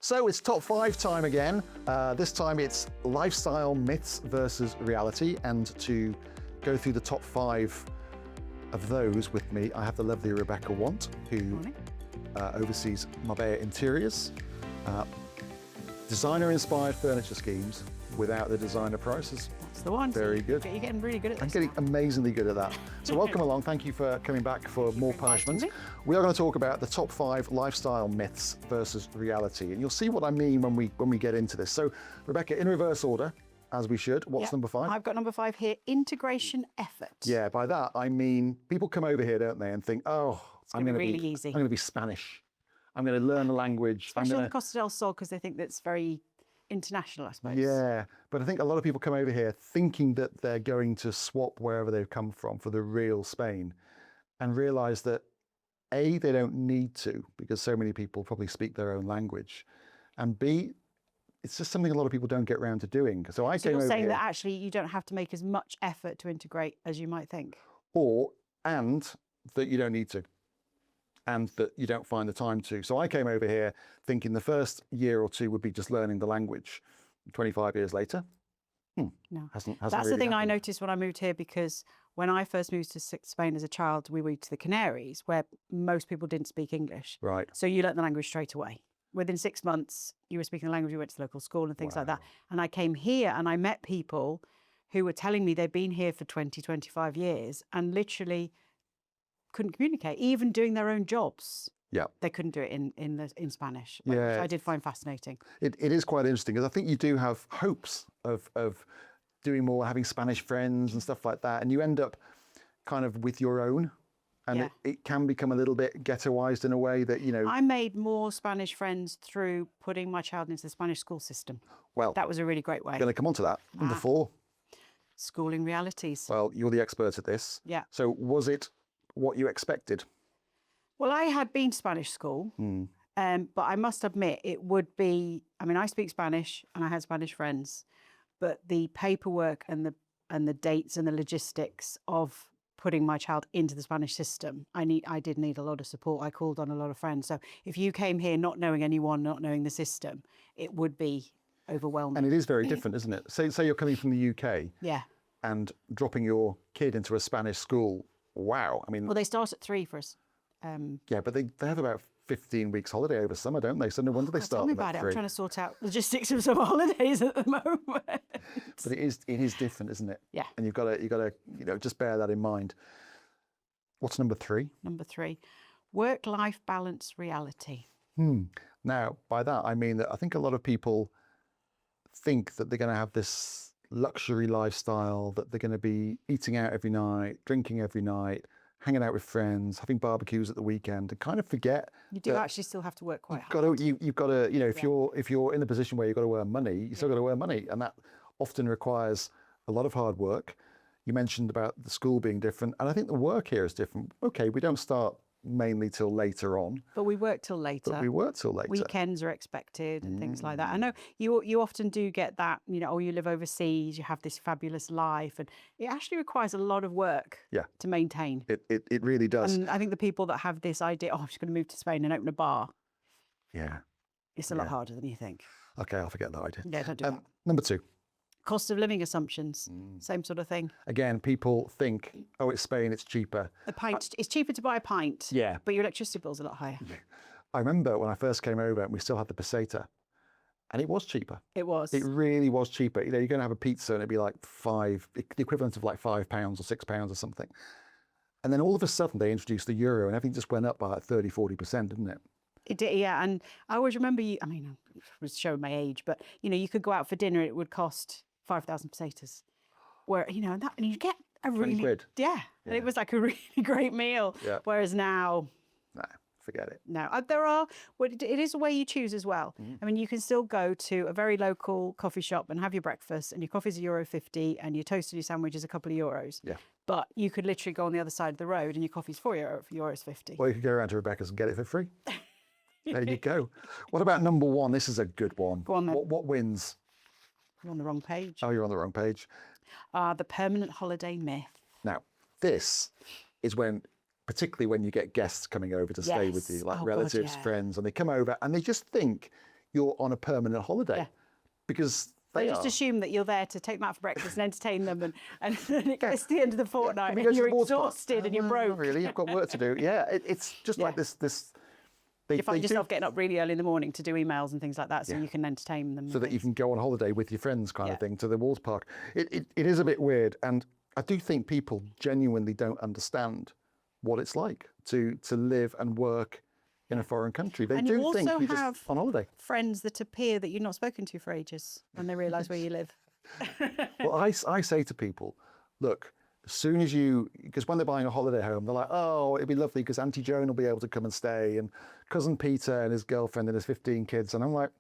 So it's top 5 time again. This time it's lifestyle myths versus reality. And to go through the top 5 of those with me, I have the lovely Rebecca Want, who oversees Marbella Interiors. Designer-inspired furniture schemes without the designer prices. That's the one. Very good. You're getting really good at this. I'm getting amazingly good at that. So welcome along. Thank you for coming back for more punishment. We are going to talk about the top 5 lifestyle myths versus reality, and you'll see what I mean when we get into this. So, Rebecca, in reverse order, as we should. What's number 5? I've got number 5 here: integration effort. Yeah, by that I mean people come over here, don't they, and think, oh, I'm going to be really easy. I'm going to be Spanish. I'm going to learn the language. Especially on the Costa del Sol, because they think that's very international, I suppose. Yeah, but I think a lot of people come over here thinking that they're going to swap wherever they've come from for the real Spain, and realise that A, they don't need to, because so many people probably speak their own language, and B, it's just something a lot of people don't get around to doing. So I came over here. You're saying that actually you don't have to make as much effort to integrate as you might think? And that you don't need to, and that you don't find the time to. So I came over here thinking the first year or 2 would be just learning the language. 25 years later, no. Hasn't That's really the thing happened. I noticed when I moved here, because when I first moved to Spain as a child, we moved to the Canaries, where most people didn't speak English. Right. So you learnt the language straight away. Within 6 months, you were speaking the language, you went to the local school and things like that. And I came here and I met people who were telling me they'd been here for 20, 25 years and literally couldn't communicate, even doing their own jobs. Yeah. They couldn't do it in Spanish, which Yeah. I did find fascinating. It is quite interesting, because I think you do have hopes of doing more, having Spanish friends and stuff like that, and you end up kind of with your own, and it can become a little bit ghettoized in a way that, you know. I made more Spanish friends through putting my child into the Spanish school system. Well, that was a really great way. I'm going to come on to that. Number 4. Schooling realities. Well, you're the expert at this. Yeah. So was it what you expected? Well, I had been to Spanish school, but I must admit it would be, I mean, I speak Spanish and I had Spanish friends, but the paperwork and the dates and the logistics of putting my child into the Spanish system, I did need a lot of support. I called on a lot of friends. So if you came here not knowing anyone, not knowing the system, it would be overwhelming. And it is very different, isn't it? Say you're coming from the UK. Yeah. And dropping your kid into a Spanish school. Wow. I mean. Well, they start at 3 for us. Yeah, but they have about 15 weeks holiday over summer, don't they? So no wonder they start. Tell me them at about it. 3. I'm trying to sort out logistics of some holidays at the moment. But it is different, isn't it? Yeah. And you've got to just bear that in mind. What's number 3? Number 3, work-life balance reality. Now, by that I mean that I think a lot of people think that they're going to have this luxury lifestyle, that they're going to be eating out every night, drinking every night, hanging out with friends, having barbecues at the weekend, and kind of forget you do actually still have to work quite hard. You've got to, if you're in the position where you've got to earn money, you still got to earn money, and that often requires a lot of hard work. You mentioned about the school being different, and I think the work here is different. Okay, we don't start mainly till later on. But we work till later. Weekends are expected and things like that. I know you often do get that, you live overseas, you have this fabulous life, and it actually requires a lot of work to maintain. It really does. And I think the people that have this idea, I'm just going to move to Spain and open a bar. Yeah. It's a lot harder than you think. Okay, I'll forget that idea. Yeah, don't do that. Number 2. Cost of living assumptions, same sort of thing. Again, people think, oh, it's Spain, it's cheaper. A pint, it's cheaper to buy a pint, but your electricity bill's a lot higher. I remember when I first came over and we still had the peseta, and it was cheaper. It was. It really was cheaper. You're going to have a pizza and it'd be like the equivalent of like £5 or £6 or something. And then all of a sudden they introduced the euro and everything just went up by like 30, 40%, didn't it? It did, yeah. And I always remember I was showing my age, but you could go out for dinner, it would cost 5,000 pesetas, where and you get a really 20 quid. Yeah, and it was like a really great meal. Yeah. Whereas now, no, forget it. No, it is a way you choose as well. I mean, you can still go to a very local coffee shop and have your breakfast, and your coffee's €1.50, and your toast and your sandwich is a couple of euros. Yeah. But you could literally go on the other side of the road, and your coffee's €4.50. Well, you could go around to Rebecca's and get it for free. There you go. What about number 1? This is a good one. Go on then. What wins? You're on the wrong page. Oh, you're on the wrong page. The permanent holiday myth. Now, this is particularly when you get guests coming over to stay with you, like relatives, friends, and they come over and they just think, you're on a permanent holiday. Yeah. Because They they just are. assume that you're there to take them out for breakfast and entertain them, and then it gets to the end of the fortnight Can we and go to you're the water park? exhausted and you're Not broke. really, I've got work to do. Yeah, it's just like Yeah. this. They You find do, yourself getting up really early in the morning to do emails and things like that, so Yeah. you can entertain them. so that you can go on holiday with your friends, kind of Yeah. thing, to the water park. It is a bit weird, and I do think people genuinely don't understand what it's like to live and work in a foreign country. They And you do think also you're just have on holiday. friends that appear that you've not spoken to for ages when they realise where you live. Well, I say to people, look, as soon as because when they're buying a holiday home, they're like, oh, it'd be lovely because Auntie Joan will be able to come and stay, and Cousin Peter and his girlfriend and his 15 kids. And I'm like,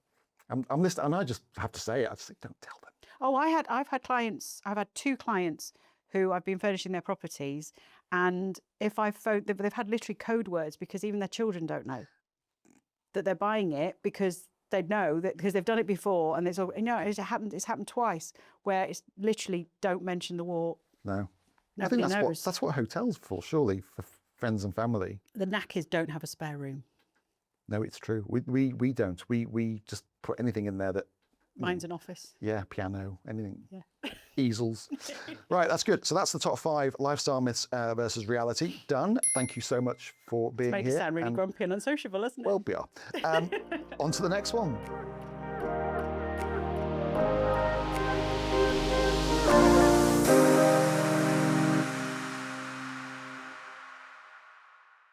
I'm listening, and I just have to say it. I just think, don't tell them. Oh, I've had clients, I've had 2 clients who I've been furnishing their properties, and if I've phoned, they've had literally code words because even their children don't know that they're buying it, because they know that because they've done it before, and it's happened twice where it's literally don't mention the war. No. I Nobody think knows. that's what hotels are for, surely, for friends and family. The knackers don't have a spare room. No, it's true. We don't. We just put anything in there that, Mine's an office. yeah, piano, anything, Yeah. easels. Right, that's good. So that's the top 5 lifestyle myths versus reality. Done. Thank you so much for being Made here. us sound really and- grumpy and unsociable, hasn't it? Well, we are. On to the next one.